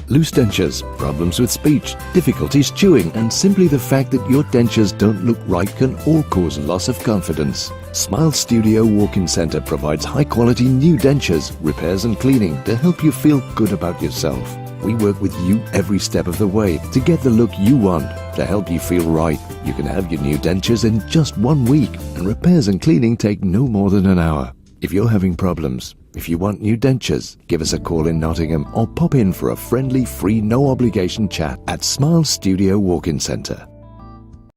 Loose dentures, problems with speech, difficulties chewing, and simply the fact that your dentures don't look right can all cause loss of confidence. Smile Studio Walk-in Centre provides high-quality new dentures, repairs and cleaning to help you feel good about yourself. We work with you every step of the way to get the look you want, to help you feel right. You can have your new dentures in just 1 week, and repairs and cleaning take no more than an hour. If you're having problems, if you want new dentures, give us a call in Nottingham or pop in for a friendly, free, no-obligation chat at Smile Studio Walk-in Centre.